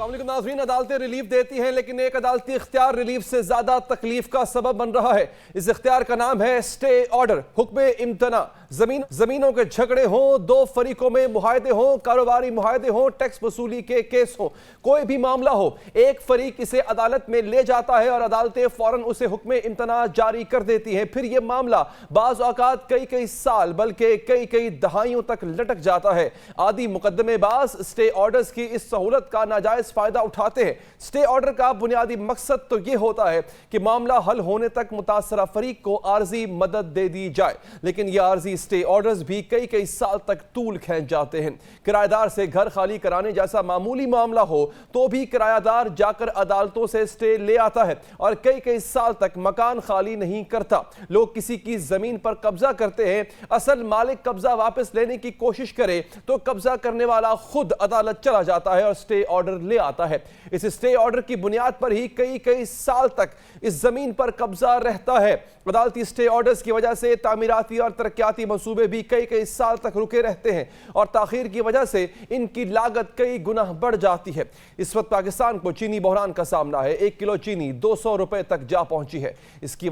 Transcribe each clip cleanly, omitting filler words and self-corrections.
السلام علیکم ناظرین، عدالتیں ریلیف دیتی ہیں لیکن ایک عدالتی اختیار ریلیف سے زیادہ تکلیف کا سبب بن رہا ہے۔ اس اختیار کا نام ہے سٹے آرڈر، حکم امتناع۔ زمینوں کے جھگڑے ہوں، دو فریقوں میں معاہدے ہوں، کاروباری معاہدے ہوں، ٹیکس وصولی کے کیس ہوں، کوئی بھی معاملہ ہو، ایک فریق اسے عدالت میں لے جاتا ہے اور عدالتیں فوراً اسے حکم امتناع جاری کر دیتی ہیں۔ پھر یہ معاملہ بعض اوقات کئی سال بلکہ کئی دہائیوں تک لٹک جاتا ہے۔ عادی مقدمے باز سٹے آرڈرز کی اس سہولت کا ناجائز فائدہ اٹھاتے ہیں۔ سٹے آرڈر کا بنیادی مقصد تو یہ ہوتا ہے کہ معاملہ حل ہونے تک متاثرہ فریق کو عارضی مدد دے دی جائے، لیکن یہ عارضی سٹے آرڈرز بھی کئی سال تک طول کھینچ جاتے ہیں۔ کرایہ دار سے گھر خالی کرانے جیسا معمولی معاملہ ہو تو بھی کرایہ دار جا کر عدالتوں سے سٹے لے آتا ہے اور کئی سال تک مکان خالی نہیں کرتا۔ لوگ کسی کی زمین پر قبضہ کرتے ہیں، اصل مالک قبضہ واپس لینے کی کوشش کرے تو قبضہ کرنے والا خود عدالت چلا جاتا ہے اور سٹے آرڈر لے آتا ہے۔ اس سٹے آرڈر کی بنیاد پر ہی کئی سال تک اس زمین پر قبضہ رہتا ہے۔ عدالتی سٹے آرڈرز کی وجہ سے تعمیراتی اور ترقیاتی منصوبے بھی کئی سال تک رکے رہتے ہیں اور تاخیر کی وجہ سے ان کی لاگت کئی گنا بڑھ جاتی ہے۔ اس وقت پاکستان کو چینی بحران کا سامنا ہے۔ 1 کلو چینی 200 روپے تک جا پہنچی ہے۔ اس کی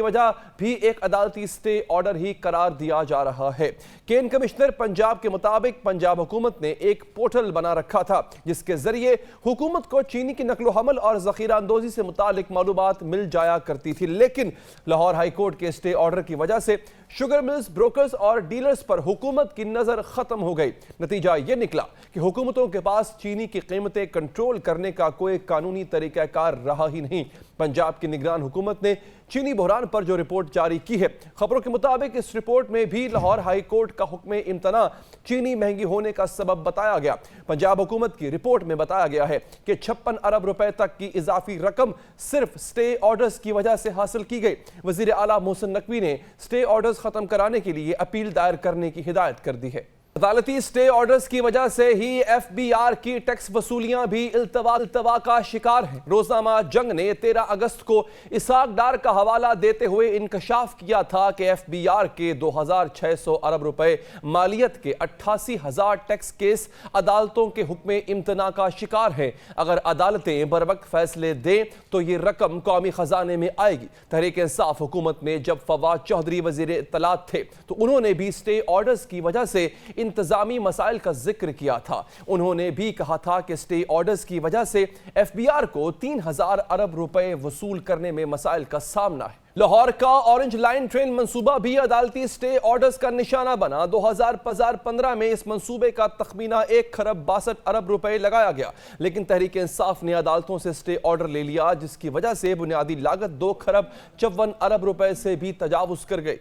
وجہ بھی ایک عدالتی سٹے آرڈر ہی قرار دیا جا رہا ہے۔ کین کمشنر پنجاب کے مطابق پنجاب حکومت نے ایک پورٹل بنا رکھا تھا جس کے ذریعے حکومت کو چینی کی نقل و حمل اور ذخیرہ اندوزی سے متعلق معلومات مل جایا کرتی تھی، لیکن لاہور ہائی کورٹ کے سٹے آرڈر کی وجہ سے شوگر ملز، بروکرز اور ڈیلرز پر حکومت کی نظر ختم ہو گئی۔ نتیجہ یہ نکلا کہ حکومتوں کے پاس چینی کی قیمتیں کنٹرول کرنے کا کوئی قانونی طریقہ کار رہا ہی نہیں۔ پنجاب کی نگران حکومت نے چینی بحران پر جو رپورٹ جاری کی ہے، خبروں کے مطابق اس رپورٹ میں بھی لاہور ہائی کورٹ کا حکم امتناع چینی مہنگی ہونے کا سبب بتایا گیا۔ پنجاب حکومت کی رپورٹ میں بتایا گیا ہے کہ 56 ارب روپے تک کی اضافی رقم صرف سٹے آرڈرز کی وجہ سے حاصل کی گئی۔ وزیر اعلیٰ محسن نقوی نے سٹے آرڈرز ختم کرانے کے لیے اپیل دائر کرنے کی ہدایت کر دی ہے۔ عدالتی سٹے آرڈرز کی وجہ سے ہی ایف بی آر کی ٹیکس وصولیاں بھی التوا کا شکار ہیں۔ روزنامہ جنگ نے 13 اگست کو اسحاق ڈار کا حوالہ دیتے ہوئے انکشاف کیا تھا کہ ایف بی آر کے 2600 ارب روپے مالیت کے 88,000 ٹیکس کیس عدالتوں کے حکم امتناع کا شکار ہیں۔ اگر عدالتیں بروقت فیصلے دیں تو یہ رقم قومی خزانے میں آئے گی۔ تحریک انصاف حکومت میں جب فواد چودھری وزیر اطلاعات تھے تو انہوں نے بھی سٹے آرڈرز کی وجہ سے انتظامی مسائل کا ذکر کیا تھا۔ انہوں نے بھی کہا تھا کہ سٹے آرڈرز کی وجہ سے ایف بی آر کو 3000 ارب روپے وصول کرنے میں مسائل کا سامنا ہے۔ لاہور کا اورنج لائن ٹرین منصوبہ بھی عدالتی سٹے آرڈرز کا نشانہ بنا۔ 2015 میں اس منصوبے کا تخمینہ 1,62 ارب روپے لگایا گیا، لیکن تحریک انصاف نے عدالتوں سے سٹے آرڈر لے لیا، جس کی وجہ سے بنیادی لاگت 2,54 ارب روپے سے بھی تجاوز کر گئی۔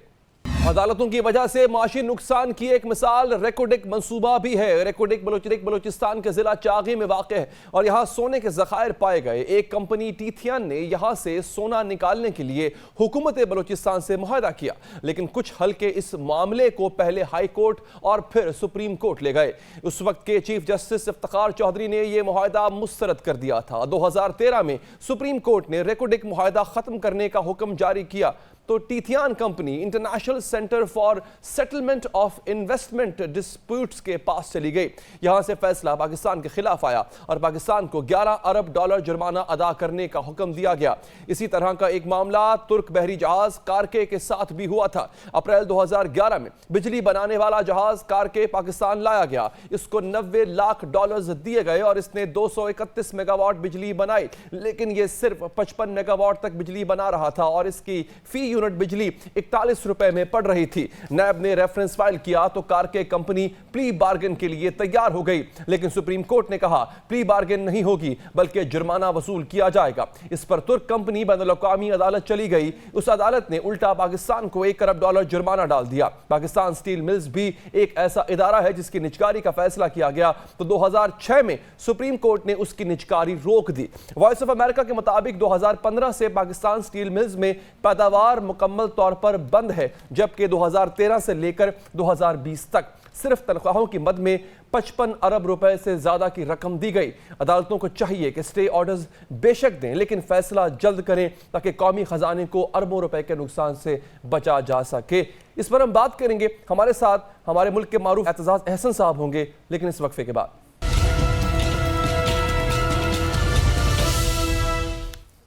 عدالتوں کی وجہ سے معاشی نقصان کی ایک مثال ریکوڈک منصوبہ بھی ہے۔ ریکوڈک بلوچستان کے ضلع چاغی میں واقع ہے اور یہاں سونے کے ذخائر پائے گئے۔ ایک کمپنی ٹیتھیان نے یہاں سے سونا نکالنے کے لیے حکومت بلوچستان سے معاہدہ کیا، لیکن کچھ حلقے اس معاملے کو پہلے ہائی کورٹ اور پھر سپریم کورٹ لے گئے۔ اس وقت کے چیف جسٹس افتخار چودھری نے یہ معاہدہ مسترد کر دیا تھا۔ 2013 میں سپریم کورٹ نے ریکوڈک معاہدہ ختم کرنے کا حکم جاری کیا تو Tethyan company International Centre for Settlement of Investment Disputes کے پاس چلی گئی۔ یہاں سے فیصلہ پاکستان کے خلاف آیا اور پاکستان کو $11 ارب جرمانہ ادا کرنے کا حکم دیا گیا۔ اسی طرح کا ایک معاملہ ترک بحری جہاز کارکے کے ساتھ بھی ہوا تھا۔ اپریل 2011 میں بجلی بنانے والا جہاز کارکے پاکستان لایا گیا۔ اس کو $90 لاکھ دیے گئے اور اس نے 231 میگا واٹ بجلی بنائی، لیکن یہ صرف 55 میگا واٹ تک بجلی بنا رہا تھا اور اس کی فی یونٹ بجلی 41 روپے میں پڑ رہی تھی۔ نیب نے ریفرنس فائل کیا تو کارکے کمپنی پلی بارگن کے لیے تیار ہو گئی، لیکن سپریم کورٹ نے کہا پلی بارگن نہیں ہوگی بلکہ جرمانہ وصول کیا جائے گا۔ اس پر ترک کمپنی بین الاقوامی عدالت چلی گئی۔ اس عدالت نے الٹا پاکستان کو $1 ارب جرمانہ ڈال دیا۔ پاکستان سٹیل ملز بھی ایک ایسا ادارہ ہے جس کی نجکاری کا فیصلہ کیا گیا تو 2006 میں سپریم کورٹ نے اس کی نجکاری روک دی۔ وائس آف امریکہ کے مطابق 2015 سے پاکستان سٹیل ملز میں پیداوار مکمل طور پر بند ہے، جبکہ 2013 سے لے کر 2020 تک صرف تنخواہوں کی مد میں 55 ارب روپے سے زیادہ کی رقم دی گئی۔ عدالتوں کو چاہیے کہ سٹے آرڈرز بے شک دیں لیکن فیصلہ جلد کریں تاکہ قومی خزانے کو اربوں روپے کے نقصان سے بچا جا سکے۔ اس پر ہم بات کریں گے، ہمارے ساتھ ہمارے ملک کے معروف اعتزاز احسن صاحب ہوں گے، لیکن اس وقفے کے بعد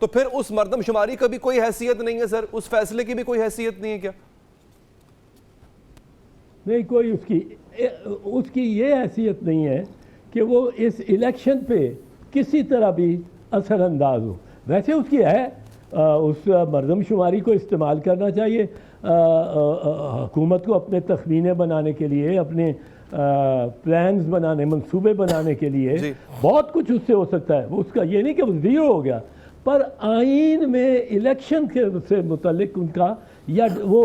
تو پھر اس مردم شماری کا بھی کوئی حیثیت نہیں ہے سر؟ اس فیصلے کی بھی کوئی حیثیت نہیں ہے کیا؟ نہیں، کوئی اس کی یہ حیثیت نہیں ہے کہ وہ اس الیکشن پہ کسی طرح بھی اثر انداز ہو. ویسے اس کی ہے، اس مردم شماری کو استعمال کرنا چاہیے حکومت کو اپنے تخمینے بنانے کے لیے، اپنے پلانز بنانے، منصوبے بنانے کے لیے. بہت کچھ اس سے ہو سکتا ہے. اس کا یہ نہیں کہ وہ زیرو ہو گیا، پر آئین میں الیکشن کے سے متعلق ان کا یا وہ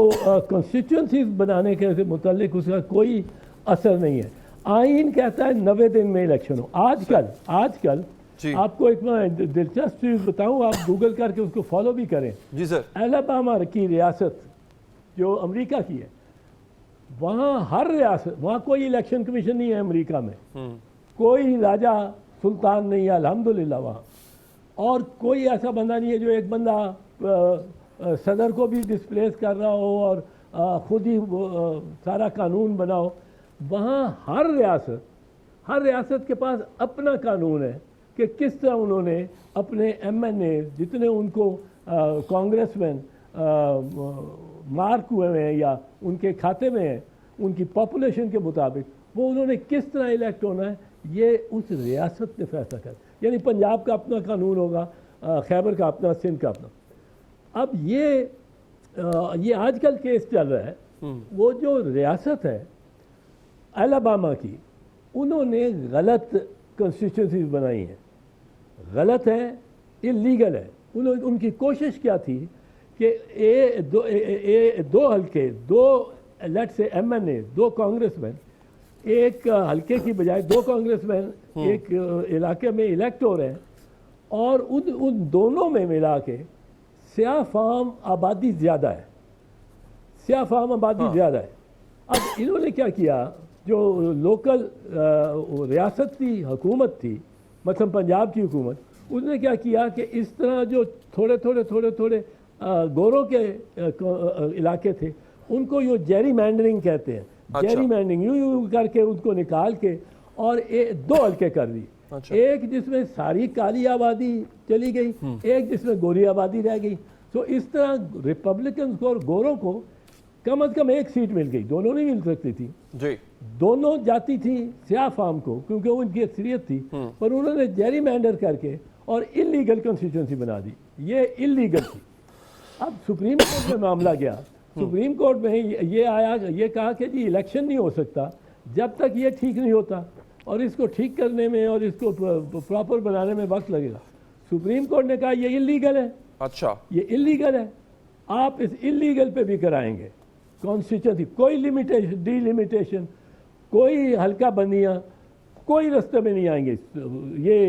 کانسٹیٹوئنسیز بنانے کے سے متعلق اس کا کوئی اثر نہیں ہے. آئین کہتا ہے 90 دن میں الیکشن ہو. آج کل آپ کو ایک میں دلچسپ چیز بتاؤں، آپ گوگل کر کے اس کو فالو بھی کریں. جی سر. الاباما کی ریاست جو امریکہ کی ہے، وہاں ہر ریاست، وہاں کوئی الیکشن کمیشن نہیں ہے امریکہ میں، کوئی راجہ سلطان نہیں ہے الحمدللہ وہاں، اور کوئی ایسا بندہ نہیں ہے جو ایک بندہ صدر کو بھی ڈسپلیس کر رہا ہو اور خود ہی سارا قانون بناؤ. وہاں ہر ریاست کے پاس اپنا قانون ہے کہ کس طرح انہوں نے اپنے ایم این اے جتنے ان کو کانگریس مین مارک ہوئے ہیں یا ان کے کھاتے میں ہیں ان کی پاپولیشن کے مطابق، وہ انہوں نے کس طرح الیکٹ ہونا ہے یہ اس ریاست نے فیصلہ کر. یعنی پنجاب کا اپنا قانون ہوگا، خیبر کا اپنا، سندھ کا اپنا. اب یہ آج کل کیس چل رہا ہے، وہ جو ریاست ہے الاباما کی، انہوں نے غلط کانسٹیٹیوشنز بنائی ہیں، غلط ہے، اللیگل ہے. ان کی کوشش کیا تھی کہ دو حلقے، دو لیٹ سے ایم این اے، دو کانگریس مین ایک حلقے کی بجائے 2 کانگریس مین ایک علاقے میں الیکٹ ہو رہے ہیں، اور ان دونوں میں ملا کے سیاہ فام آبادی زیادہ ہے. اب انہوں نے کیا کیا، جو لوکل ریاست کی حکومت تھی، مثلا پنجاب کی حکومت، اس نے کیا کیا کہ اس طرح جو تھوڑے گوروں کے علاقے تھے ان کو یہ جیری مینڈرنگ کہتے ہیں. جیری مینڈرنگ یوں کر کے ان کو نکال کے اور 2 حلقے کر دی. ایک جس میں ساری کالی آبادی چلی گئی، ایک جس میں گوری آبادی رہ گئی. تو اس طرح ریپبلکنز کو اور گوروں کو کم از کم 1 سیٹ مل گئی. دونوں نہیں مل سکتی تھی، دونوں جاتی تھی سیاہ فام کو کیونکہ وہ ان کی اکثریت تھی، پر انہوں نے جیری مینڈر کر کے اور انلیگل کنسٹیٹوئنسی بنا دی. یہ انلیگل تھی. اب سپریم کورٹ میں معاملہ گیا. سپریم کورٹ میں یہ آیا، یہ کہا کہ جی الیکشن نہیں ہو سکتا جب تک یہ ٹھیک نہیں ہوتا، اور اس کو ٹھیک کرنے میں اور اس کو پراپر بنانے میں وقت لگے گا. سپریم کورٹ نے کہا یہ انلیگل ہے. اچھا، یہ انلیگل ہے، آپ اس انلیگل پہ بھی کرائیں گے کانسٹیٹوئنسی. کوئی لمیٹیشن، ڈی لمیٹیشن، کوئی حلقہ بندیاں، کوئی رستے میں نہیں آئیں گے. یہ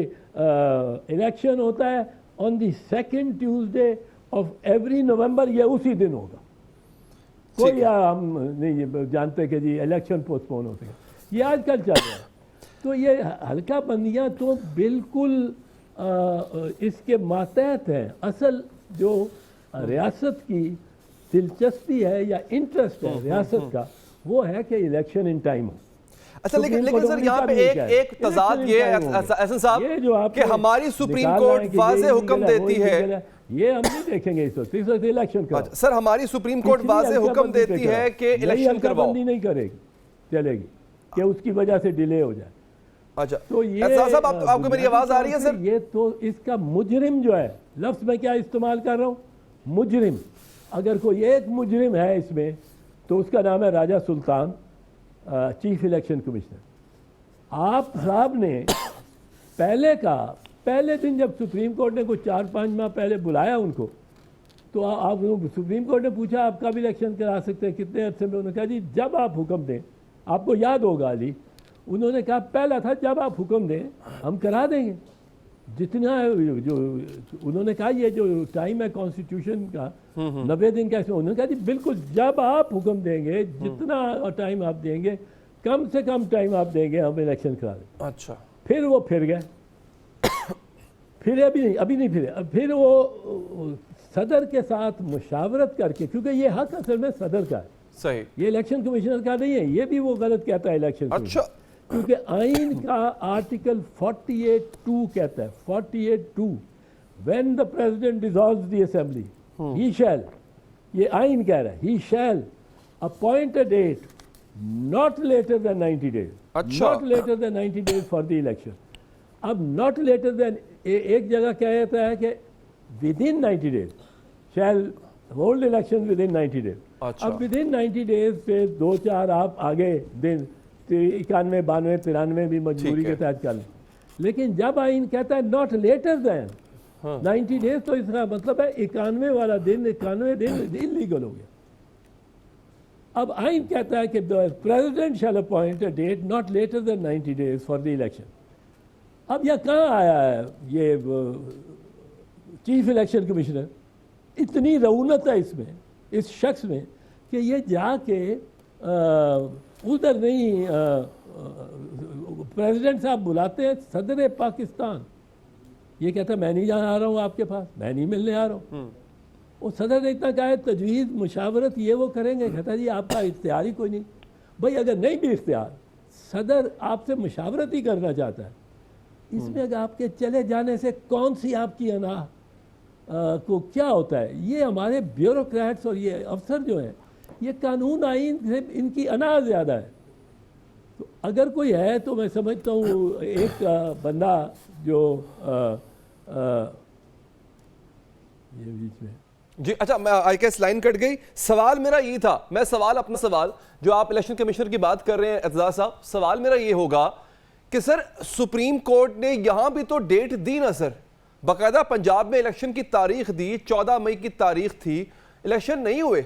الیکشن ہوتا ہے آن دی 2nd ٹیوزڈے آف ایوری نومبر، یہ اسی دن ہوگا. کوئی ہم نہیں جانتے کہ جی الیکشن پوسٹ پون ہوتے ہیں. یہ آج کل چل رہا ہے. تو یہ حلقہ بندیاں تو بالکل اس کے ماتحت ہیں. اصل جو ریاست کی دلچسپی ہے یا انٹرسٹ ہے ریاست کا، وہ ہے کہ الیکشن ان ٹائم ہو. اچھا، لیکن سر یہاں پہ ایک تضاد یہ ہے احسن صاحب کہ ہماری سپریم کورٹ واضح حکم دیتی ہے، یہ ہم نہیں دیکھیں گے اس وقت الیکشن کا. سر ہماری سپریم کورٹ واضح حکم دیتی ہے کہ الیکشن کرواؤ، بندی نہیں کرے گی، چلے گی کہ اس کی وجہ سے ڈیلے ہو جائے. اچھا تو یہ صاحب آپ کو میری آواز آ رہی ہے سر؟ یہ تو اس کا مجرم جو ہے، لفظ میں کیا استعمال کر رہا ہوں، مجرم. اگر کوئی ایک مجرم ہے اس میں تو اس کا نام ہے راجہ سلطان، چیف الیکشن کمشنر. آپ صاحب نے پہلے دن جب سپریم کورٹ نے کوئی 4-5 ماہ پہلے بلایا ان کو، تو آپ سپریم کورٹ نے پوچھا آپ کا بھی الیکشن کرا سکتے ہیں کتنے عرصے میں؟ انہوں نے کہا جی جب آپ حکم دیں. آپ کو یاد ہوگا علی، انہوں نے کہا پہلا تھا جب آپ حکم دیں ہم کرا دیں گے. جتنا جو انہوں نے کہا یہ جو ٹائم ہے کانسٹیٹیوشن کا 90 دن کا، اس میں انہوں نے کہا جی بالکل جب آپ حکم دیں گے، جتنا ٹائم آپ دیں گے، کم سے کم ٹائم آپ دیں گے، ہم الیکشن کرا دیں. اچھا، پھر وہ پھر گئے، پھر ابھی نہیں پھرے. پھر وہ صدر کے ساتھ مشاورت کر کے، کیونکہ یہ حق اصل میں صدر کا ہے، صحیح، یہ الیکشن کمشنر کا نہیں ہے. یہ بھی وہ غلط کہتا ہے الیکشن کمشنر، کیونکہ آئین کا آرٹیکل 48(2) کہتا ہے 48(2) when the president dissolves the assembly, he shall, یہ آئین کہہ رہا ہے, he shall appoint a date not later than 90 days. Not later than 90 days for the election. اب not later than ایک جگہ کیا کہتا ہے کہ within 90 days shall hold elections within 90 days. اب within 90 days سے دو چار آپ آگے دن 91 92 93 بھی مجبوری کے تحت کر لیں, لیکن جب آئین کہتا ہے not later than 90 days تو اس کا مطلب ہے 91 والا دن 91 دن انلیگل ہو گیا. اب آئین کہتا ہے کہ president shall appoint a date not later than 90 days for the election. اب یہ کہاں آیا ہے یہ چیف الیکشن کمشنر, اتنی رعونت ہے اس میں, اس شخص میں, کہ یہ جا کے ادھر نہیں, پریزیڈنٹ صاحب بلاتے ہیں صدر پاکستان, یہ کہتا ہے میں نہیں جانا آ رہا ہوں آپ کے پاس, میں نہیں ملنے آ رہا ہوں. وہ صدر نے اتنا کہا ہے تجویز مشاورت یہ وہ کریں گے, کہتا جی آپ کا اختیار ہی کوئی نہیں. بھائی اگر نہیں بھی اختیار, صدر آپ سے مشاورت ہی کرنا چاہتا ہے, اس میں اگر آپ کے چلے جانے سے کون سی آپ کی انا کو کیا ہوتا ہے. یہ ہمارے بیوروکریٹس اور یہ افسر جو ہیں یہ قانون آئین سے ان کی انا زیادہ ہے. تو اگر کوئی ہے تو میں سمجھتا ہوں ایک بندہ جو یہ بیچ میں جی اچھا آئی کیس لائن کٹ گئی. سوال میرا یہ تھا, میں اپنا سوال جو آپ الیکشن کمیشنر کی بات کر رہے ہیں اعتزاز صاحب, سوال میرا یہ ہوگا کہ سر سپریم کورٹ نے یہاں بھی تو ڈیٹ دی نا سر, باقاعدہ پنجاب میں الیکشن کی تاریخ دی, 14 مئی کی تاریخ تھی, الیکشن نہیں ہوئے.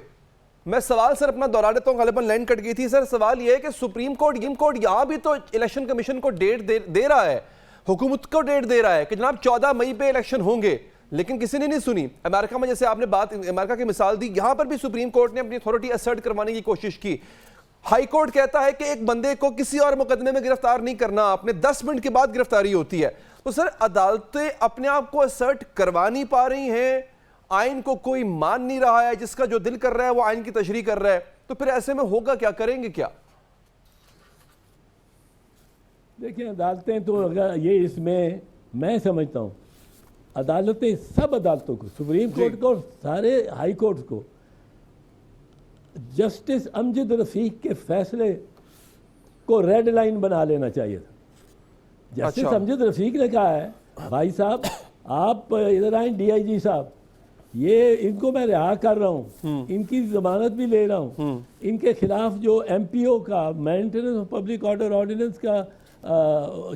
میں سوال سر اپنا دہرا دیتا ہوں, غالباً لائن کٹ گئی تھی سر. سوال یہ ہے کہ سپریم کورٹ یہاں بھی تو الیکشن کمیشن کو ڈیٹ دے رہا ہے, حکومت کو ڈیٹ دے رہا ہے کہ جناب 14 مئی پہ الیکشن ہوں گے, لیکن کسی نے نہیں سنی. امریکہ میں جیسے آپ نے بات امریکہ کی مثال دی, یہاں پر بھی سپریم کورٹ نے اپنی اتھارٹی اسرٹ کروانے کی کوشش کی. ہائی کورٹ کہتا ہے کہ ایک بندے کو کسی اور مقدمے میں گرفتار نہیں کرنا, آپ نے 10 منٹ کے بعد گرفتاری ہوتی ہے. تو سر عدالتیں اپنے آپ کو اسرٹ کروا نہیں پا رہی ہیں, آئین کو کوئی مان نہیں رہا ہے, جس کا جو دل کر رہا ہے وہ آئین کی تشریح کر رہا ہے, تو پھر ایسے میں ہوگا کیا, کریں گے کیا؟ دیکھیں عدالتیں تو اگر یہ اس میں سمجھتا ہوں عدالتیں سب عدالتوں کو, سپریم کورٹ کو, سارے ہائی کورٹ کو جسٹس امجد رفیق کے فیصلے کو ریڈ لائن بنا لینا چاہیے تھا. جسٹس امجد رفیق نے کہا ہے بھائی صاحب آپ ادھر آئیں, ڈی آئی جی صاحب یہ ان کو میں رہا کر رہا ہوں, ان کی ضمانت بھی لے رہا ہوں, ان کے خلاف جو ایم پی او کا maintenance of public order ordinance کا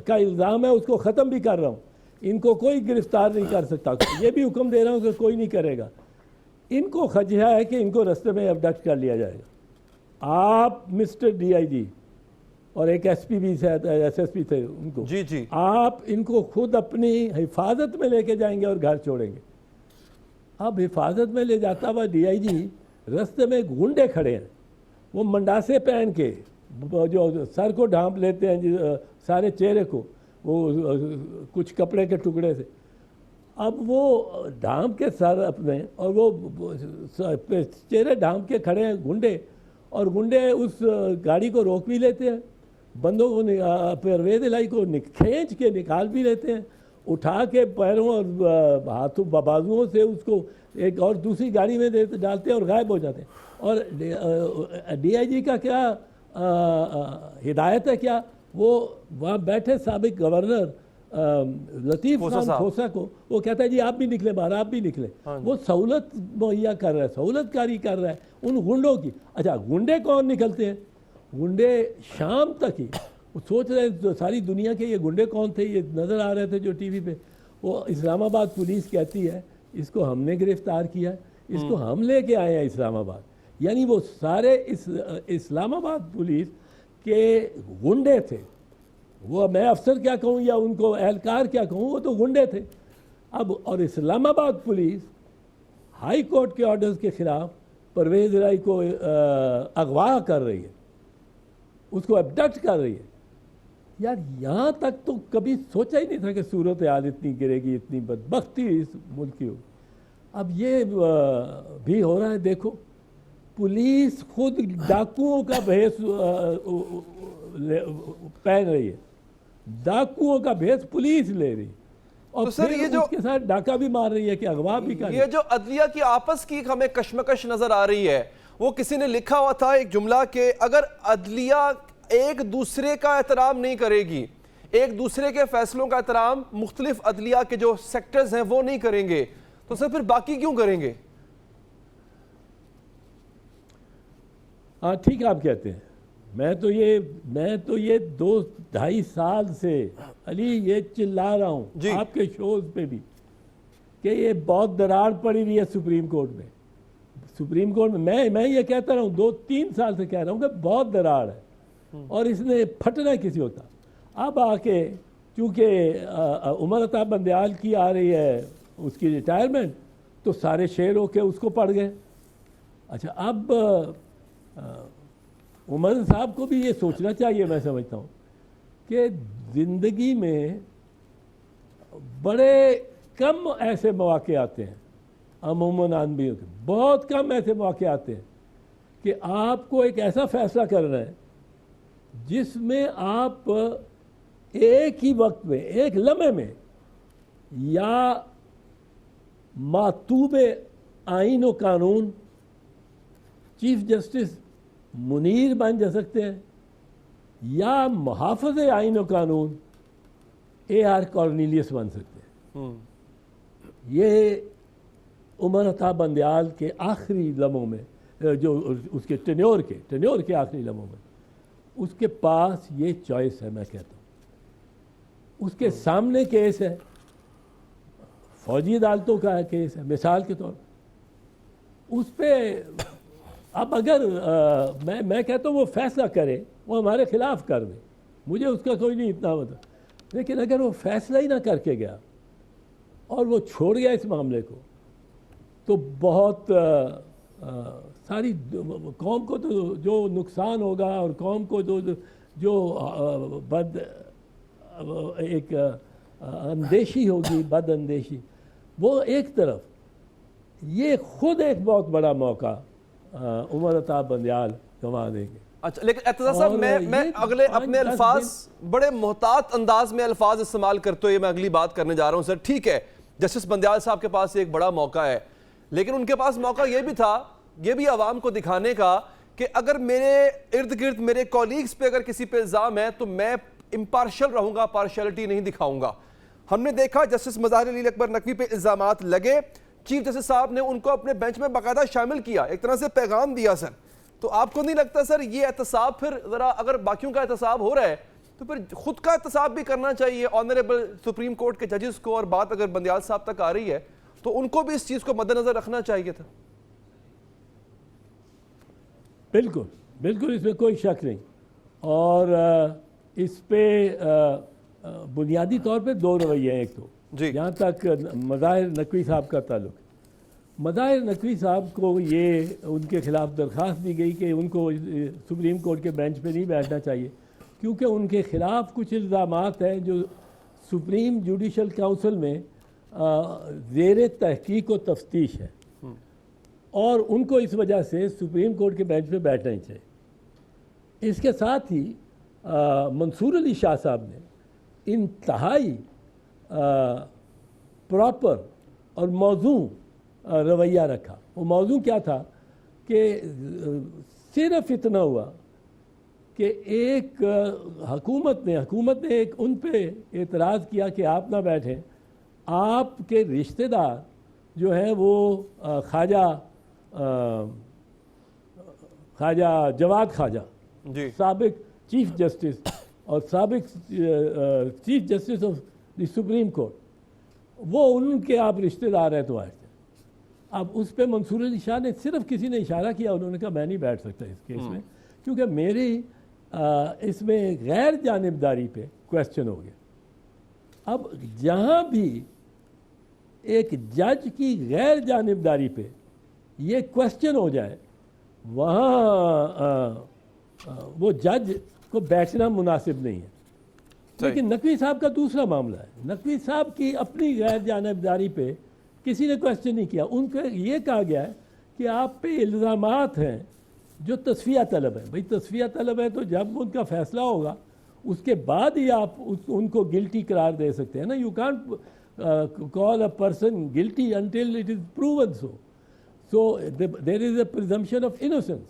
الزام ہے اس کو ختم بھی کر رہا ہوں, ان کو کوئی گرفتار نہیں کر سکتا. یہ بھی حکم دے رہا ہوں کہ کوئی نہیں کرے گا. ان کو خدشہ ہے کہ ان کو رستے میں ابڈکٹ کر لیا جائے گا. آپ مسٹر ڈی آئی جی اور ایک ایس پی بھی ایس ایس پی تھے ان کو, جی آپ ان کو خود اپنی حفاظت میں لے کے جائیں گے اور گھر چھوڑیں گے. اب حفاظت میں لے جاتا ہوا ڈی آئی جی, رستے میں گنڈے کھڑے ہیں, وہ منڈاسے پہن کے جو سر کو ڈھانپ لیتے ہیں سارے چہرے کو, وہ کچھ کپڑے کے ٹکڑے سے, اب وہ ڈھانپ کے سر اپنے اور وہ چہرے ڈھانپ کے کھڑے ہیں گنڈے, اور گنڈے اس گاڑی کو روک بھی لیتے ہیں, بندوں کو پرویز الہی کو کھینچ کے نکال بھی لیتے ہیں, اٹھا کے پیروں اور ہاتھوں بازوؤں سے اس کو ایک اور دوسری گاڑی میں ڈالتے ہیں اور غائب ہو جاتے ہیں. اور ڈی آئی جی کا کیا ہدایت ہے, کیا وہ وہاں بیٹھے سابق گورنر لطیف خان کھوسا کو وہ کہتا ہے جی آپ بھی نکلے باہر, آپ بھی نکلے. وہ سہولت مہیا کر رہا ہے, سہولت کاری کر رہا ہے ان گنڈوں کی. اچھا گنڈے کون نکلتے ہیں؟ گنڈے شام تک ہی وہ سوچ رہے ہیں ساری دنیا کے یہ گنڈے کون تھے, یہ نظر آ رہے تھے جو ٹی وی پہ. وہ اسلام آباد پولیس کہتی ہے اس کو ہم نے گرفتار کیا, اس کو ہم لے کے آئے ہیں اسلام آباد. یعنی وہ سارے اسلام آباد پولیس کے گنڈے تھے. وہ میں افسر کیا کہوں یا ان کو اہلکار کیا کہوں, وہ تو گنڈے تھے. اب اور اسلام آباد پولیس ہائی کورٹ کے آرڈرز کے خلاف پرویز الہی کو اغوا کر رہی ہے, اس کو ابڈکٹ کر رہی ہے. یار یہاں تک تو کبھی سوچا ہی نہیں تھا کہ صورتحال اتنی گرے گی, اتنی بدبختی اس ملک کی ہوگی. اب یہ بھی ہو رہا ہے. دیکھو پولیس خود ڈاکوؤں کا بھیس پہن رہی ہے, ڈاکوؤں کا بھیس پولیس لے رہی. اور پھر اس کے ساتھ ڈاکہ بھی مار رہی ہے کہ اغوا بھی کر رہی ہے. یہ جو عدلیہ کی آپس کی ہمیں کشمکش نظر آ رہی ہے، وہ کسی نے لکھا ہوا تھا ایک جملہ کہ اگر عدلیہ ایک دوسرے کا احترام نہیں کرے گی، ایک دوسرے کے فیصلوں کا احترام مختلف عدلیہ کے جو سیکٹرز ہیں وہ نہیں کریں گے، تو سر پھر باقی کیوں کریں گے؟ ہاں ٹھیک آپ کہتے ہیں. میں تو یہ 2-2.5 سال سے علی یہ چلا رہا ہوں آپ کے شوز پہ بھی کہ یہ بہت دراڑ پڑی ہوئی ہے سپریم کورٹ میں. سپریم کورٹ میں یہ کہتا رہا ہوں 2-3 سال سے کہہ رہا ہوں کہ بہت دراڑ ہے اور اس نے پھٹنا کسی ہوتا. اب آ کے چونکہ عمر عطا بندیال کی آ رہی ہے اس کی ریٹائرمنٹ، تو سارے شیر ہو کے اس کو پڑ گئے. اچھا اب عمر صاحب کو بھی یہ سوچنا چاہیے، میں سمجھتا ہوں کہ زندگی میں بڑے کم ایسے مواقع آتے ہیں، عموماً آدمیوں کے بہت کم ایسے مواقع آتے ہیں کہ آپ کو ایک ایسا فیصلہ کرنا ہے جس میں آپ ایک ہی وقت میں، ایک لمحے میں، یا ماتوب آئین و قانون چیف جسٹس منیر بن جا سکتے ہیں، یا محافظ آئین و قانون AR کارنیلیس بن سکتے ہیں. یہ عمر عطا بندیال کے آخری لمحوں میں، جو اس کے ٹینیور کے آخری لمحوں میں اس کے پاس یہ چوائس ہے. میں کہتا ہوں اس کے سامنے کیس ہے، فوجی عدالتوں کا کیس ہے مثال کے طور پر. اس پہ اب اگر میں کہتا ہوں وہ فیصلہ کرے، وہ ہمارے خلاف کر دے، مجھے اس کا کوئی نہیں اتنا ہوتا، لیکن اگر وہ فیصلہ ہی نہ کر کے گیا اور وہ چھوڑ گیا اس معاملے کو، تو بہت ساری قوم کو تو جو نقصان ہوگا، اور قوم کو جو ایک اندیشی ہوگی، بد اندیشی، وہ ایک طرف. یہ خود ایک بہت بڑا موقع عمر عطا بندیال گنوا دیں گے. اچھا لیکن اعتزاز صاحب میں اگلے اپنے الفاظ بڑے محتاط انداز میں الفاظ استعمال کرتے ہوئے میں اگلی بات کرنے جا رہا ہوں. سر ٹھیک ہے، جسٹس بندیال صاحب کے پاس ایک بڑا موقع ہے، لیکن ان کے پاس موقع یہ بھی تھا، یہ بھی عوام کو دکھانے کا کہ اگر میرے ارد گرد میرے کولیگز پہ اگر کسی پہ الزام ہے تو میں امپارشل رہوں گا، پارشلٹی نہیں دکھاؤں گا. ہم نے دیکھا جسٹس مظاہر علی اکبر نقوی پہ الزامات لگے، چیف جسٹس صاحب نے ان کو اپنے بینچ میں باقاعدہ شامل کیا، ایک طرح سے پیغام دیا. سر تو آپ کو نہیں لگتا سر یہ احتساب پھر ذرا اگر باقیوں کا احتساب ہو رہا ہے تو پھر خود کا احتساب بھی کرنا چاہیے آنریبل سپریم کورٹ کے ججز کو؟ اور بات اگر بندیال صاحب تک آ رہی ہے تو ان کو بھی اس چیز کو مد نظر رکھنا چاہیے تھا. بالکل اس میں کوئی شک نہیں. اور اس پہ بنیادی طور پہ 2 رویے ہیں. ایک تو جہاں تک مظاہر نقوی صاحب کا تعلق، مظاہر نقوی صاحب کو یہ ان کے خلاف درخواست دی گئی کہ ان کو سپریم کورٹ کے بینچ پہ نہیں بیٹھنا چاہیے، کیونکہ ان کے خلاف کچھ الزامات ہیں جو سپریم جوڈیشل کونسل میں زیر تحقیق و تفتیش ہے، اور ان کو اس وجہ سے سپریم کورٹ کے بینچ پہ بیٹھنا ہی چاہیے. اس کے ساتھ ہی منصور علی شاہ صاحب نے انتہائی پراپر اور موزوں رویہ رکھا. وہ موضوع کیا تھا کہ صرف اتنا ہوا کہ ایک حکومت نے ایک ان پہ اعتراض کیا کہ آپ نہ بیٹھیں، آپ کے رشتہ دار جو ہیں وہ خواجہ جواد خواجہ سابق چیف جسٹس اور سابق chief justice of the supreme court, وہ ان کے آپ رشتہ دار ہیں تو بیٹھتے. اب اس پہ منصور علی شاہ نے صرف کسی نے اشارہ کیا، انہوں نے کہا میں نہیں بیٹھ سکتا اس کیس میں، کیونکہ میری اس میں غیر جانبداری پہ کویسچن ہو گیا. اب جہاں بھی ایک جج کی غیر جانبداری پہ یہ کویسچن ہو جائے، وہاں وہ جج کو بیٹھنا مناسب نہیں ہے. لیکن نقوی صاحب کا دوسرا معاملہ ہے. نقوی صاحب کی اپنی غیر جانبداری پہ کسی نے کویسچن نہیں کیا. ان کو یہ کہا گیا ہے کہ آپ پہ الزامات ہیں جو تصفیہ طلب ہے. بھئی تصفیہ طلب ہے تو جب ان کا فیصلہ ہوگا اس کے بعد ہی آپ ان کو گلٹی قرار دے سکتے ہیں نا. You can't call a person guilty until it is proven so. So there is a presumption of innocence.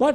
But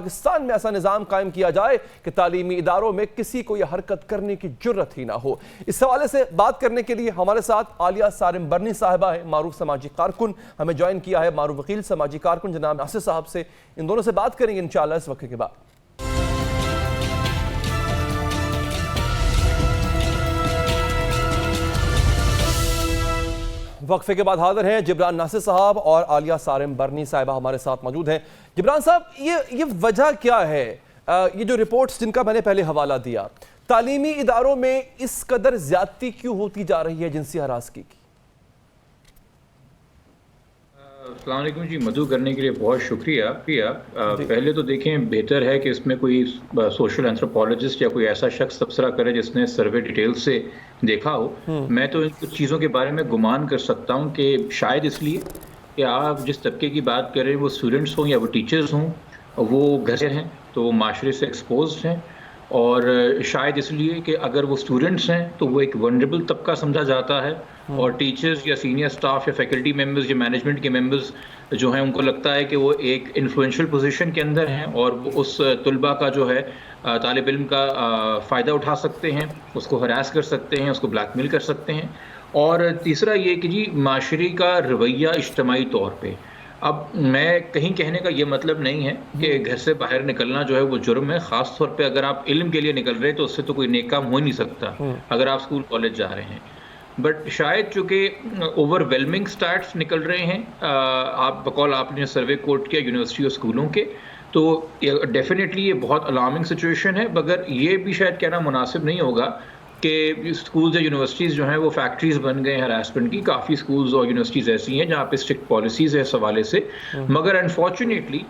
Pakistan میں ایسا نظام قائم کیا جائے کہ تعلیمی اداروں میں کسی کو یہ حرکت کرنے کی جرت ہی نہ ہو. اس حوالے سے بات کرنے کے لیے ہمارے ساتھ عالیہ سارم برنی صاحبہ ہیں, معروف سماجی کارکن. ہمیں جوائن کیا ہے معروف وکیل سماجی کارکن جناب ناصر صاحب سے. ان دونوں سے بات کریں گے انشاءاللہ اس وقت کے بعد. وقفے کے بعد حاضر ہیں جبران ناصر صاحب اور عالیہ سارم برنی صاحبہ ہمارے ساتھ موجود ہیں. جبران صاحب, یہ وجہ کیا ہے, یہ جو رپورٹس جن کا میں نے پہلے حوالہ دیا, تعلیمی اداروں میں اس قدر زیادتی کیوں ہوتی جا رہی ہے جنسی ہراسگی کی؟ السلام علیکم جی, مدعو کرنے کے لیے بہت شکریہ. پہلے تو دیکھیں, بہتر ہے کہ اس میں کوئی سوشل اینتھروپولوجسٹ یا کوئی ایسا شخص تبصرہ کرے جس نے سروے ڈیٹیل سے دیکھا ہو. میں تو ان کچھ چیزوں کے بارے میں گمان کر سکتا ہوں کہ شاید اس لیے کہ آپ جس طبقے کی بات کر رہے ہیں وہ اسٹوڈنٹس ہوں یا وہ ٹیچرز ہوں, وہ گھر سے ہیں تو وہ معاشرے سے ایکسپوزڈ ہیں, اور شاید اس لیے کہ اگر وہ اسٹوڈنٹس ہیں تو وہ ایک ونریبل طبقہ سمجھا جاتا ہے, اور ٹیچرز یا سینئر سٹاف یا فیکلٹی ممبرز یا مینجمنٹ کے ممبرز جو ہیں ان کو لگتا ہے کہ وہ ایک انفلوئنشل پوزیشن کے اندر ہیں اور وہ اس طلبہ کا جو ہے طالب علم کا فائدہ اٹھا سکتے ہیں, اس کو ہراس کر سکتے ہیں, اس کو بلیک میل کر سکتے ہیں. اور تیسرا یہ کہ جی معاشرے کا رویہ اجتماعی طور پہ, اب میں کہیں کہنے کا یہ مطلب نہیں ہے کہ گھر سے باہر نکلنا جو ہے وہ جرم ہے, خاص طور پہ اگر آپ علم کے لیے نکل رہے ہیں تو اس سے تو کوئی نیک کام ہو ہی نہیں سکتا اگر آپ اسکول کالج جا رہے ہیں. بٹ شاید چونکہ اوور ویلمنگ سٹارٹس نکل رہے ہیں, آپ بقول آپ نے سروے کوٹ کیا یونیورسٹی اور اسکولوں کے, تو ڈیفینیٹلی یہ بہت الارمنگ سچویشن ہے, مگر یہ بھی شاید کہنا مناسب نہیں ہوگا کہ اسکولز یا یونیورسٹیز جو ہیں وہ فیکٹریز بن گئے ہیں ہراسمنٹ کی. کافی اسکولز اور یونیورسٹیز ایسی ہیں جہاں پہ اسٹرکٹ پالیسیز ہے اس حوالے سے, مگر انفارچونیٹلی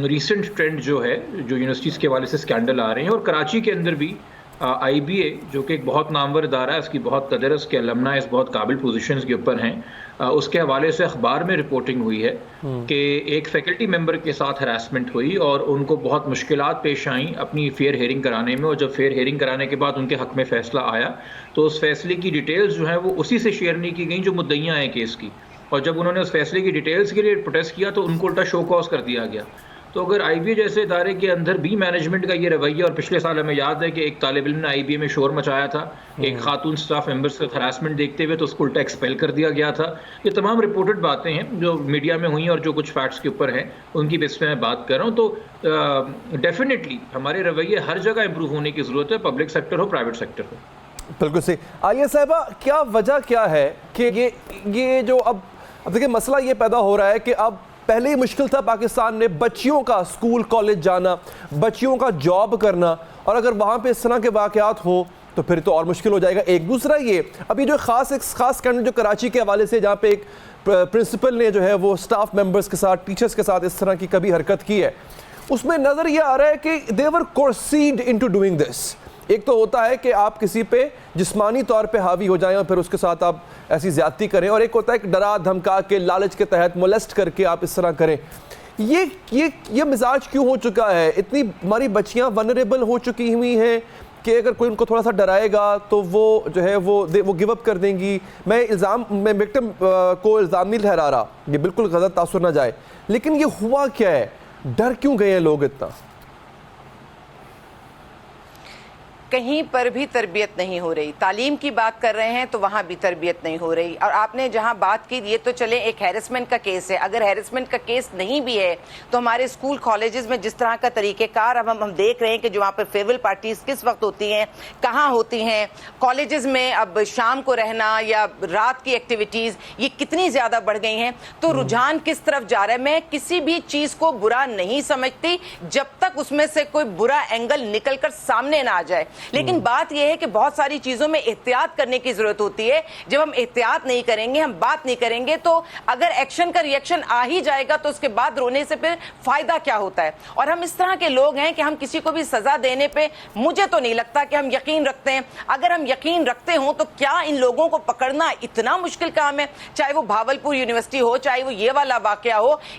ریسنٹ ٹرینڈ جو ہے جو یونیورسٹیز کے حوالے سے اسکینڈل آ رہے ہیں, اور کراچی کے اندر بھی آئی بی اے جو کہ ایک بہت نامور ادارہ ہے, اس کی بہت قدر ہے, اس کے المنائز بہت قابل پوزیشنز کے اوپر ہیں, اس کے حوالے سے اخبار میں رپورٹنگ ہوئی ہے کہ ایک فیکلٹی ممبر کے ساتھ ہراسمنٹ ہوئی اور ان کو بہت مشکلات پیش آئیں اپنی فیئر ہیئرنگ کرانے میں, اور جب فیئر ہیئرنگ کرانے کے بعد ان کے حق میں فیصلہ آیا تو اس فیصلے کی ڈیٹیلز جو ہیں وہ اسی سے شیئر نہیں کی گئیں جو مدعیاں ہیں کیس کی, اور جب انہوں نے اس فیصلے کی ڈیٹیلز کے لیے پروٹیسٹ کیا تو ان کو الٹا شو کاز کر دیا گیا. تو اگر آئی بی اے جیسے ادارے کے اندر بھی مینجمنٹ کا یہ رویہ, اور پچھلے سال ہمیں یاد ہے کہ ایک طالب علم نے آئی بی اے میں شور مچایا تھا ایک خاتون سٹاف ممبر سے ہراسمنٹ دیکھتے ہوئے, تو اس کو الٹا ایکسپیل کر دیا گیا تھا. یہ تمام رپورٹڈ باتیں ہیں جو میڈیا میں ہوئی اور جو کچھ فیکٹس کے اوپر ہیں ان کی بیس پہ میں بات کر رہا ہوں. تو ڈیفینیٹلی ہمارے رویے ہر جگہ امپروو ہونے کی ضرورت ہے, پبلک سیکٹر ہو پرائیویٹ سیکٹر ہو. بالکل صحیح. عالیہ صاحبہ, کیا وجہ کیا ہے کہ یہ جو اب دیکھیں مسئلہ یہ پیدا ہو رہا ہے کہ اب پہلے ہی مشکل تھا پاکستان میں بچیوں کا اسکول کالج جانا, بچیوں کا جاب کرنا, اور اگر وہاں پہ اس طرح کے واقعات ہوں تو پھر تو اور مشکل ہو جائے گا. ایک دوسرا یہ ابھی جو خاص اسکینڈل جو کراچی کے حوالے سے جہاں پہ ایک پرنسپل نے جو ہے وہ اسٹاف ممبرز کے ساتھ ٹیچرز کے ساتھ اس طرح کی کبھی حرکت کی ہے, اس میں نظر یہ آ رہا ہے کہ they were coerced into doing this. ایک تو ہوتا ہے کہ آپ کسی پہ جسمانی طور پہ حاوی ہو جائیں اور پھر اس کے ساتھ آپ ایسی زیادتی کریں, اور ایک ہوتا ہے کہ ڈرا دھمکا کے لالچ کے تحت مولیسٹ کر کے آپ اس طرح کریں. یہ مزاج کیوں ہو چکا ہے؟ اتنی ہماری بچیاں ونریبل ہو چکی ہوئی ہیں کہ اگر کوئی ان کو تھوڑا سا ڈرائے گا تو وہ جو ہے وہ گیو اپ کر دیں گی. میں وکٹم کو الزام نہیں ٹھہرا رہا, یہ بالکل غلط تاثر نہ جائے, لیکن یہ ہوا کیا ہے, ڈر کیوں گئے ہیں لوگ اتنا؟ کہیں پر بھی تربیت نہیں ہو رہی. تعلیم کی بات کر رہے ہیں تو وہاں بھی تربیت نہیں ہو رہی. اور آپ نے جہاں بات کی یہ تو چلے ایک ہیرسمنٹ کا کیس ہے, اگر ہیرسمنٹ کا کیس نہیں بھی ہے تو ہمارے اسکول کالجز میں جس طرح کا طریقہ کار اب ہم دیکھ رہے ہیں کہ جو وہاں پر فیئرویل پارٹیز کس وقت ہوتی ہیں, کہاں ہوتی ہیں, کالجز میں اب شام کو رہنا یا رات کی ایکٹیویٹیز یہ کتنی زیادہ بڑھ گئی ہیں, تو رجحان کس طرف جا رہا ہے. میں کسی بھی چیز کو برا نہیں سمجھتی جب تک اس میں سے کوئی برا اینگل نکل کر سامنے نہ آ جائے, لیکن بات یہ ہے کہ بہت ساری چیزوں میں احتیاط کرنے کی ضرورت ہوتی ہے. جب ہم احتیاط نہیں کریں گے, ہم بات نہیں کریں گے, تو اگر ایکشن کا ریئیکشن آ ہی جائے گا تو اس کے بعد رونے سے پھر فائدہ کیا ہوتا ہے. اور ہم اس طرح کے لوگ ہیں کہ ہم کسی کو بھی سزا دینے پہ مجھے تو نہیں لگتا کہ ہم یقین رکھتے ہیں. اگر ہم یقین رکھتے ہوں تو کیا ان لوگوں کو پکڑنا اتنا مشکل کام ہے, چاہے وہ بھاولپور یونیورسٹی ہو, چاہے وہ یہ والا واقعہ ہو,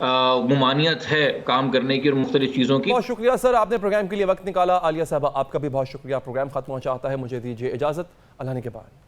ممانعت ہے کام کرنے کی اور مختلف چیزوں کی. بہت شکریہ سر، آپ نے پروگرام کے لیے وقت نکالا. عالیہ صاحبہ آپ کا بھی بہت شکریہ. پروگرام ختم ہو چاہتا ہے، مجھے دیجیے اجازت. اللہ نے کے بعد.